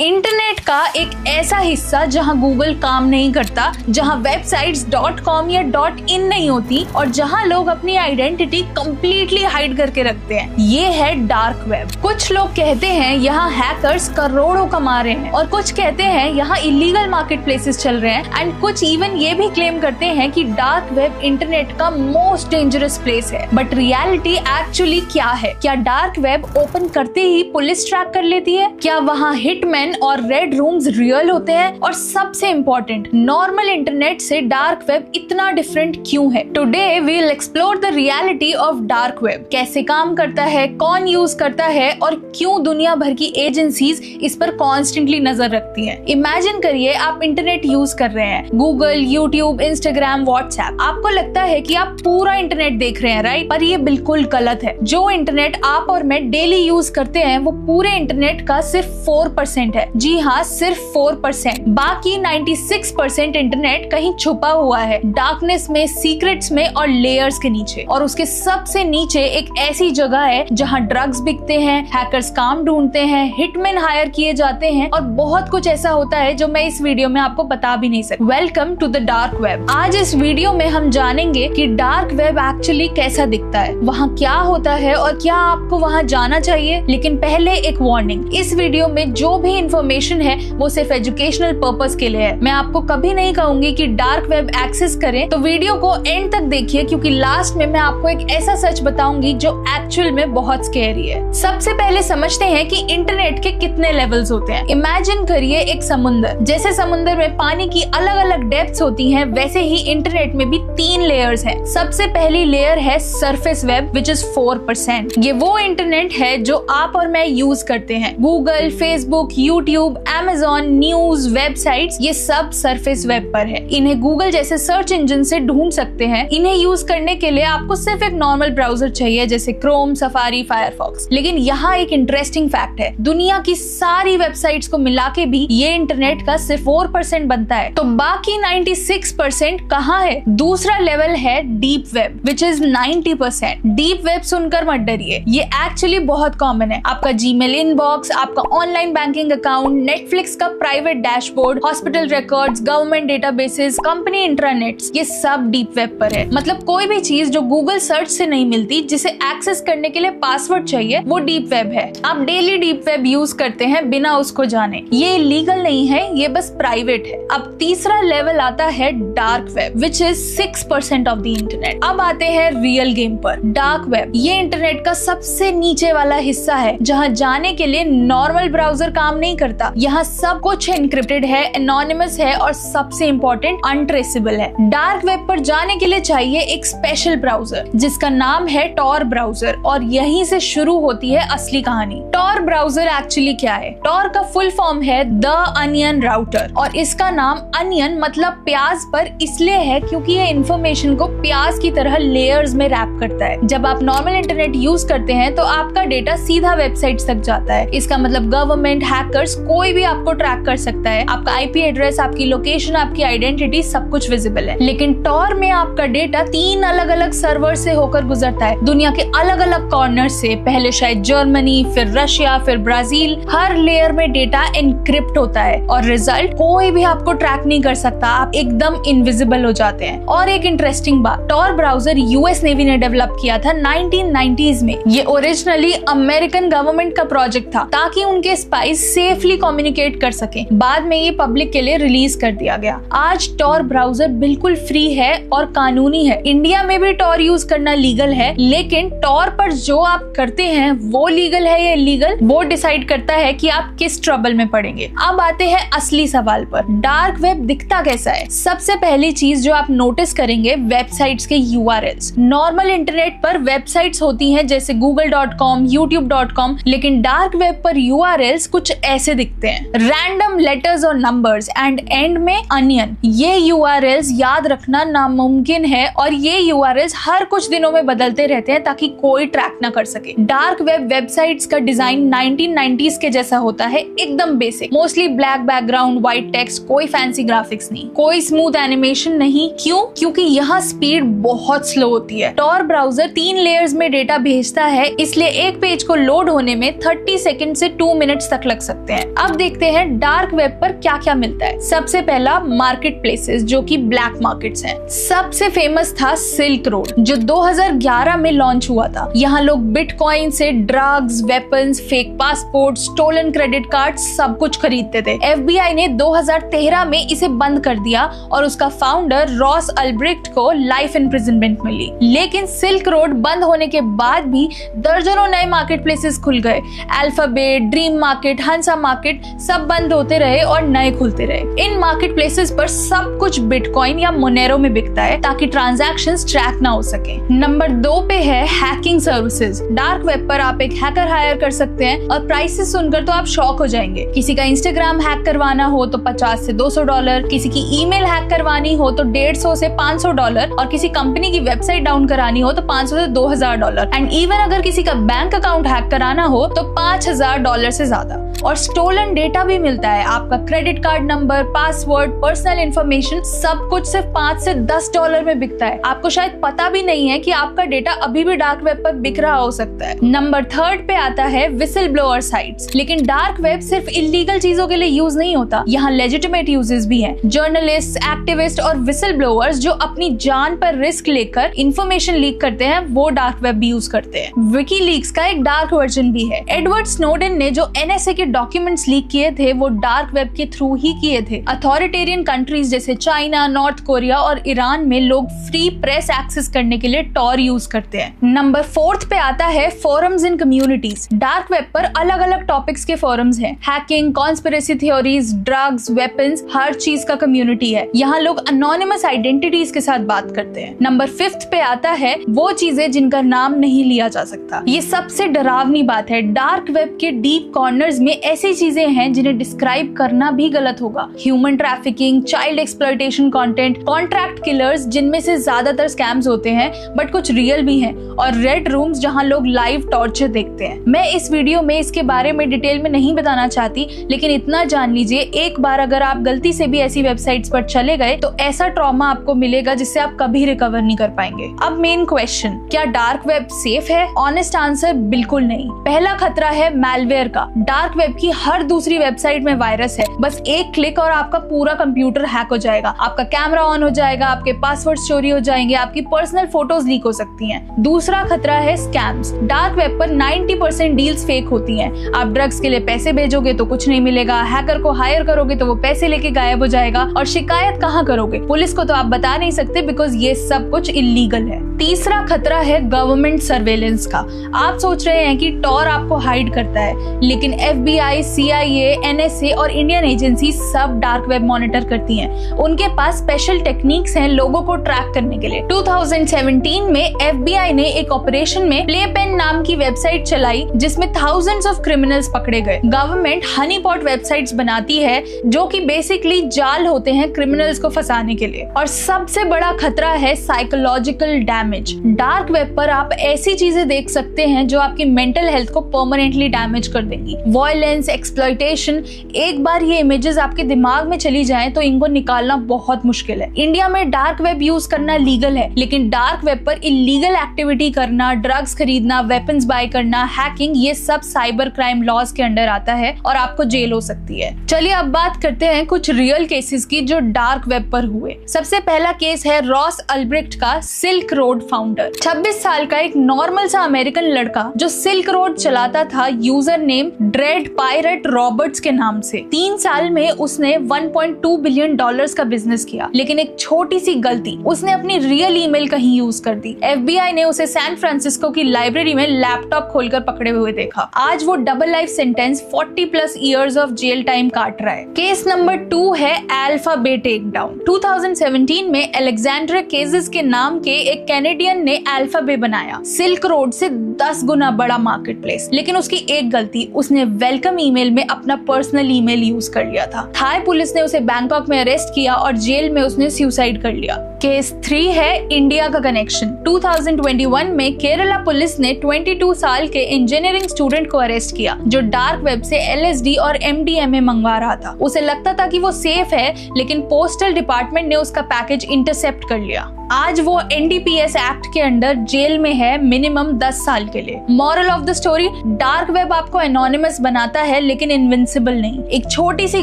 Internet का एक ऐसा हिस्सा जहां गूगल काम नहीं करता, जहां वेबसाइट्स .com या .in नहीं होती और जहां लोग अपनी आइडेंटिटी कंप्लीटली हाइड करके रखते हैं, ये है डार्क वेब। कुछ लोग कहते हैं यहाँ हैकर्स करोड़ों कमा रहे हैं और कुछ कहते हैं यहाँ इलीगल मार्केट प्लेसेस चल रहे हैं एंड कुछ इवन ये भी क्लेम करते हैं कि डार्क वेब इंटरनेट का मोस्ट डेंजरस प्लेस है। बट रियलिटी एक्चुअली क्या है? क्या डार्क वेब ओपन करते ही पुलिस ट्रैक कर लेती है? क्या वहाँ हिटमैन और रेड रूम्स रियल होते हैं? और सबसे इम्पोर्टेंट, नॉर्मल इंटरनेट से डार्क वेब इतना डिफरेंट क्यों है? Today we will explore the reality of dark web. कैसे काम करता है, कौन यूज करता है और क्यों दुनिया भर की एजेंसीज इस पर कॉन्स्टेंटली नजर रखती हैं। इमेजिन करिए आप इंटरनेट यूज कर रहे हैं, गूगल, यूट्यूब, इंस्टाग्राम, व्हाट्सएप। आपको लगता है कि आप पूरा इंटरनेट देख रहे हैं, राइट? पर ये बिल्कुल गलत है। जो इंटरनेट आप और मैं डेली यूज करते हैं वो पूरे इंटरनेट का सिर्फ 4% है। जी हाँ, सिर्फ 4%। बाकी 96% इंटरनेट कहीं छुपा हुआ है, डार्कनेस में, सीक्रेट्स में और लेयर्स के नीचे। और उसके सबसे नीचे एक ऐसी जगह है जहाँ ड्रग्स बिकते हैं, हैकर्स काम ढूंढते हैं, हिटमैन हायर किए जाते हैं और बहुत कुछ ऐसा होता है जो मैं इस वीडियो में आपको बता भी नहीं सकती। Welcome to the dark web. आज इस वीडियो में हम जानेंगे कि डार्क वेब एक्चुअली कैसा दिखता है, वहाँ क्या होता है और क्या आपको वहाँ जाना चाहिए। लेकिन पहले एक वार्निंग, इस वीडियो में जो भी इंफॉर्मेशन है वो सिर्फ एजुकेशनल पर्पस के लिए है। मैं आपको कभी नहीं कहूंगी कि डार्क वेब एक्सेस करें, तो वीडियो को एंड तक देखिए क्योंकि लास्ट में मैं आपको एक ऐसा सच बताऊंगी जो एक्चुअल में बहुत स्कैरी है। सबसे पहले समझते हैं कि इंटरनेट के कितने लेवल्स होते हैं। इमेजिन करिए एक समुंदर, जैसे समुंदर में पानी की अलग अलग डेप्थ्स होती हैं, वैसे ही इंटरनेट में भी 3 लेयर्स हैं। सबसे पहली लेयर है सरफेस वेब विच इज 4%। ये वो इंटरनेट है जो आप और मैं यूज करते हैं। Google, Facebook, YouTube, Amazon, news, websites, ये सब सरफेस वेब पर है। इन्हें गूगल जैसे सर्च इंजन से ढूंढ सकते हैं। इन्हें यूज करने के लिए आपको सिर्फ एक नॉर्मल ब्राउजर चाहिए जैसे क्रोम, सफारी, फायरफॉक्स। लेकिन यहाँ एक इंटरेस्टिंग फैक्ट है, दुनिया की सारी वेबसाइट्स को मिला के भी ये इंटरनेट का सिर्फ 4% बनता है। तो बाकी 96% कहाँ है? दूसरा लेवल है deep web which is 90%। Deep web सुनकर मत डरिए, ये एक्चुअली बहुत कॉमन है। आपका जीमेल इनबॉक्स, आपका ऑनलाइन बैंकिंग अकाउंट, नेटफ्लिक्स का private dashboard, hospital records, government databases, company intranets, ये सब डीप वेब पर है। मतलब कोई भी चीज जो गूगल सर्च से नहीं मिलती, जिसे एक्सेस करने के लिए पासवर्ड चाहिए, वो डीप वेब है। आप डेली डीप वेब यूज करते हैं बिना उसको जाने। ये लीगल नहीं है, ये बस प्राइवेट है। अब तीसरा लेवल आता है dark web which is 6% of the internet. अब आते हैं रियल गेम पर। डार्क वेब ये इंटरनेट का सबसे नीचे वाला हिस्सा है जहाँ जाने के लिए नॉर्मल ब्राउजर काम नहीं करता। यहाँ सब कुछ एन्क्रिप्टेड है, एनोनिमस है और सबसे इम्पोर्टेंट अनट्रेसेबल है। डार्क वेब पर जाने के लिए चाहिए एक स्पेशल ब्राउजर जिसका नाम है टॉर ब्राउजर और यहीं से शुरू होती है असली कहानी। टॉर ब्राउजर एक्चुअली क्या है? टॉर का फुल फॉर्म है द अनियन राउटर और इसका नाम अनियन मतलब प्याज पर इसलिए है क्योंकि ये इंफॉर्मेशन को प्याज की तरह लेयर्स में रैप करता है। जब आप नॉर्मल इंटरनेट यूज करते हैं तो आपका डेटा सीधा वेबसाइट्स तक जाता है। इसका मतलब गवर्नमेंट, हैकर्स, कोई भी आपको ट्रैक कर सकता है। आपका आईपी एड्रेस, आपकी लोकेशन, आपकी आइडेंटिटी, सब कुछ विजिबल है। लेकिन टॉर में आपका डेटा 3 अलग अलग सर्वर से होकर गुजरता है, दुनिया के अलग अलग कॉर्नर से। पहले शायद जर्मनी, फिर रशिया, फिर ब्राजील। हर लेयर में डेटा एनक्रिप्ट होता है और रिजल्ट कोई भी आपको ट्रैक नहीं कर सकता। आप एकदम इनविजिबल हो जाते हैं। और एक इंटरेस्टिंग बात, टॉर ब्राउजर यूएस नेवी ने डेवलप किया था 1990s में। ये ओरिजिनली अमेरिकन गवर्नमेंट का प्रोजेक्ट था ताकि उनके स्पाइस सेफली कम्युनिकेट कर सके। बाद में ये पब्लिक के लिए रिलीज कर दिया गया। आज टॉर ब्राउजर बिल्कुल फ्री है और कानूनी है। इंडिया में भी टॉर यूज करना लीगल है, लेकिन टॉर पर जो आप करते हैं वो लीगल है या इलीगल, वो डिसाइड करता है कि आप किस ट्रबल में पड़ेंगे। अब आते हैं असली सवाल पर, डार्क वेब दिखता कैसा है? सबसे पहली चीज जो आप नोटिस करेंगे, वेबसाइट्स के यूआरएल्स। नॉर्मल इंटरनेट पर वेबसाइट्स होती हैं जैसे google.com, youtube.com, लेकिन डार्क वेब पर यूआरएल्स कुछ ऐसे दिखते हैं, रैंडम लेटर्स और नंबर्स एंड एंड में अनियन। ये यूआरएल्स याद रखना नामुमकिन मुमकिन है और ये यूआरएल्स हर कुछ दिनों में बदलते रहते हैं ताकि कोई ट्रैक ना कर सके। डार्क वेब वेबसाइट्स का डिजाइन 1990s के जैसा होता है, एकदम basic, mostly black background, white text, कोई फैंसी ग्राफिक्स नहीं, कोई स्मूथ एनिमेशन नहीं। क्यों? क्योंकि यहाँ स्पीड बहुत स्लो होती है। टॉर ब्राउजर 3 लेयर्स में डेटा भेजता है, इसलिए एक पेज को लोड होने में 30 सेकंड से 2 मिनट्स तक लग सकते हैं। अब देखते हैं डार्क वेब पर क्या क्या मिलता है। सबसे पहला मार्केट प्लेसेस, जो कि ब्लैक मार्केट्स हैं। सबसे फेमस था सिल्क रोड, जो 2011 में लॉन्च हुआ था। यहाँ लोग बिटकॉइन से drugs, weapons, fake passport, stolen credit card सब कुछ खरीदते थे। FBI ने 2013 में इसे बंद कर दिया और उसका फाउंडर रॉस अल्ब्रिक्ट को लाइफ इम्प्रिजनमेंट मिली। लेकिन सिल्क रोड बंद होने के बाद भी दर्जनों नए मार्केट प्लेसेस खुल गए। अल्फाबेट, ड्रीम मार्केट, हंसा मार्केट सब बंद होते रहे और नए खुलते रहे। इन मार्केट प्लेसेस पर सब कुछ बिटकॉइन या मोनेरो में बिकता है ताकि ट्रांजैक्शंस ट्रैक ना हो सके। नंबर 2 पे है हैकिंग सर्विसेज। डार्क वेब पर आप एक हैकर हायर कर सकते हैं और प्राइसेस सुनकर तो आप शॉक हो जाएंगे। किसी का इंस्टाग्राम हैक करवाना हो तो $50 से $200, किसी की ईमेल हैक करवानी हो तो $150 से $500 और किसी कंपनी की वेबसाइट डाउन करानी हो तो $500 से $2000। एंड इवन अगर किसी का बैंक अकाउंट हैक कराना हो तो $5000 से ज्यादा। और स्टोलन डेटा भी मिलता है, आपका credit card number, password, personal information सब कुछ सिर्फ $5 से $10 में बिकता है। आपको शायद पता भी नहीं है कि आपका डेटा अभी भी डार्क वेब पर बिक रहा हो सकता है। नंबर 3 पे आता है विसल ब्लोअर साइट्स। लेकिन डार्क वेब सिर्फ इलीगल चीजों के लिए यूज नहीं होता, यहाँ लेजिटिमेट यूजेस भी हैं। जर्नलिस्ट, एक्टिविस्ट और विसल ब्लोअर्स जो अपनी जान पर रिस्क लेकर इंफॉर्मेशन लीक करते हैं वो डार्क वेब भी यूज करते हैं। विकीलीक्स का एक डार्क वर्जन भी है। एडवर्ड स्नोडेन ने जो NSA के डॉक्यूमेंट्स लीक किए थे वो डार्क वेब के थ्रू ही किए थे। अथॉरिटेरियन कंट्रीज जैसे चाइना, नॉर्थ कोरिया और ईरान में लोग फ्री प्रेस एक्सेस करने के लिए टॉर यूज करते हैं। नंबर 4 पे आता है forums in communities. Dark web पर अलग अलग टॉपिक्स के फोरम्स हैं। Hacking, conspiracy theories, drugs, weapons, हर चीज का कम्युनिटी है। यहाँ लोग अनोनिमस आइडेंटिटीज के साथ बात करते हैं। नंबर 5 पे आता है वो चीजें जिनका नाम नहीं लिया जा सकता। ये सबसे डरावनी बात है। डार्क वेब के डीप कॉर्नर्स में ऐसी चीजें हैं जिन्हें डिस्क्राइब करना भी गलत होगा। Human trafficking, child exploitation content, contract killers जिनमें से ज्यादातर स्कैम्स होते हैं बट कुछ रियल भी हैं, और रेड रूम्स जहां लोग लाइव टॉर्चर देखते हैं। मैं इस वीडियो में इसके बारे में डिटेल में नहीं बताना चाहती, लेकिन इतना जान लीजिए, एक बार अगर आप गलती से भी ऐसी वेबसाइट्स पर चले गए तो ऐसा ट्रॉमा आपको मिलेगा जिससे आप कभी रिकवर नहीं कर पाएंगे। अब मेन क्वेश्चन, क्या डार्क वेब सेफ है? ऑनेस्ट आंसर, बिल्कुल नहीं। पहला खतरा है मैलवेयर का। डार्क वेब की हर दूसरी वेबसाइट में वायरस है। बस एक क्लिक और आपका पूरा कंप्यूटर हैक हो जाएगा, आपका कैमरा ऑन हो जाएगा, आपके पासवर्ड चोरी हो जाएंगे, आपकी पर्सनल फोटोज लीक हो सकती हैं। दूसरा खतरा है स्कैम्स। डार्क वेब पर 90% डील्स फेक होती हैं। आप ड्रग्स के लिए पैसे भेजोगे तो कुछ नहीं मिलेगा, हैकर को हायर करोगे तो वो पैसे लेके गायब हो जाएगा, और शिकायत कहाँ करोगे? पुलिस को तो आप बता नहीं सकते बिकॉज ये सब कुछ इलीगल है। तीसरा खतरा है गवर्नमेंट सर्वेलेंस का। आप सोच रहे हैं कि टॉर आपको हाइड करता है, लेकिन FBI, CIA, NSA और इंडियन एजेंसी सब डार्क वेब मॉनिटर करती हैं। उनके पास स्पेशल टेक्निक्स हैं लोगों को ट्रैक करने के लिए। 2017 में FBI ने एक ऑपरेशन में प्लेपेन नाम की वेबसाइट चलाई जिसमें thousands ऑफ क्रिमिनल्स पकड़े गए। गवर्नमेंट हनीपॉट वेबसाइट्स बनाती है जो कि बेसिकली जाल होते हैं क्रिमिनल्स को फंसाने के लिए। और सबसे बड़ा खतरा है साइकोलॉजिकल डैमेज। डार्क वेब पर आप ऐसी चीजें देख सकते हैं जो आपकी मेंटल हेल्थ को परमानेंटली डैमेज कर देंगी। वॉयलेंस, एक्सप्लॉयटेशन, एक बार ये इमेजेस आपके दिमाग में चली जाएं तो इनको निकालना बहुत मुश्किल है। इंडिया में डार्क वेब यूज करना लीगल है, लेकिन डार्क वेब पर इलीगल एक्टिविटी करना, ड्रग्स खरीदना, वेपन्स बाय करना, हैकिंग, ये सब साइबर क्राइम लॉज के अंडर आता है और आपको जेल हो सकती है। चलिए अब बात करते हैं कुछ रियल केसेस की जो डार्क वेब पर हुए। सबसे पहला केस है रॉस अल्ब्रिक्ट का, सिल्क रोड फाउंडर। 26 साल का एक नॉर्मल सा अमेरिकन लड़का जो सिल्क रोड चलाता था user name dread pirate Roberts के नाम से। 3 साल में उसने $1.2 बिलियन का बिजनेस किया, लेकिन एक छोटी सी गलती, उसने अपनी रियल ईमेल कहीं यूज कर दी। FBI ने उसे सैन फ्रांसिस्को की लाइब्रेरी में लैपटॉप खोलकर पकड़े हुए देखा। आज वो double life sentence 40+ years of jail time काट रहा है। केस नंबर 2 है अल्फाबेट टेकडाउन। 2017 में अलेक्जेंड्रा केजेस के नाम के एक कैनेडियन ने अल्फाबेट बनाया, सिल्क रोड से 10 गुना बड़ा मार्केट प्लेस। लेकिन उसकी एक गलती, उसने वेल वेलकम ईमेल में अपना पर्सनल ईमेल यूज कर लिया था। थाई पुलिस ने उसे बैंकॉक में अरेस्ट किया और जेल में उसने सुसाइड कर लिया। केस 3 है इंडिया का कनेक्शन। 2021 में केरला पुलिस ने 22 साल के इंजीनियरिंग स्टूडेंट को अरेस्ट किया जो डार्क वेब से LSD और MDMA मंगवा रहा था। उसे लगता था कि वो सेफ है, लेकिन पोस्टल डिपार्टमेंट ने उसका पैकेज इंटरसेप्ट कर लिया। आज वो NDPS एक्ट के अंडर जेल में है मिनिमम 10 साल के लिए। Moral of the story, dark web आपको एनोनिमस बनाता है लेकिन इनविंसिबल नहीं। एक छोटी सी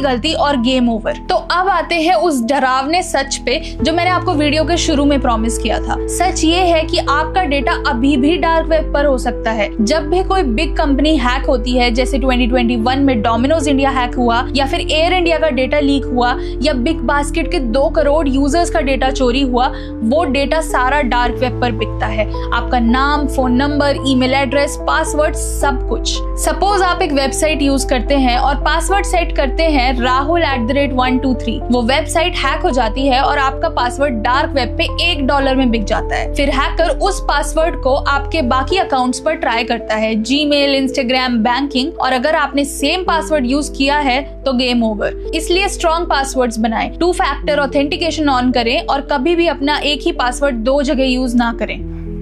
गलती और गेम ओवर। तो अब आते हैं उस डरावने सच पे जो मैंने आपको वीडियो के शुरू में प्रॉमिस किया था। सच ये है कि आपका डेटा अभी भी डार्क वेब पर हो सकता है। जब भी कोई बिग कंपनी हैक होती है, जैसे 2021 में डोमिनोज इंडिया हैक हुआ, या फिर एयर इंडिया का डेटा लीक हुआ, या बिग बास्केट के 2 करोड़ यूजर्स का डेटा चोरी हुआ, वो डेटा सारा डार्क वेब पर बिकता है। आपका नाम, phone number, email address, password, सब कुछ। सपोज आप एक वेबसाइट यूज करते हैं और पासवर्ड सेट करते हैं rahul@123। वो वेबसाइट हैक हो जाती है और आपका पासवर्ड डार्क वेब पे $1 में बिक जाता है। फिर हैकर उस पासवर्ड को आपके बाकी अकाउंट्स पर ट्राई करता है, जीमेल, इंस्टाग्राम, बैंकिंग, और अगर आपने सेम पासवर्ड यूज किया है तो गेम ओवर। इसलिए स्ट्रॉन्ग पासवर्ड्स बनाएं, 2 फैक्टर ऑथेंटिकेशन ऑन करें और कभी भी अपना एक ही पासवर्ड 2 जगह यूज ना करें।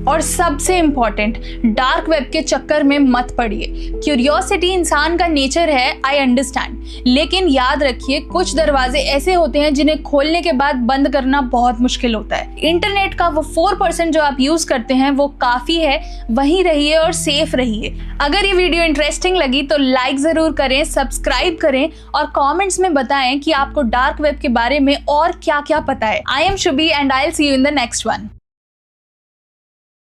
और सबसे इम्पोर्टेंट, डार्क वेब के चक्कर में मत पड़िए। क्यूरियोसिटी इंसान का नेचर है, आई अंडरस्टैंड, लेकिन याद रखिए कुछ दरवाजे ऐसे होते हैं जिन्हें खोलने के बाद बंद करना बहुत मुश्किल होता है। इंटरनेट का वो 4% जो आप यूज करते हैं वो काफी है, वहीं रहिए और सेफ रहिए। अगर ये वीडियो इंटरेस्टिंग लगी तो लाइक जरूर करें, सब्सक्राइब करें और कमेंट्स में बताएं कि आपको डार्क वेब के बारे में और क्या क्या पता है। I am Shubhi and I will see you in the next one.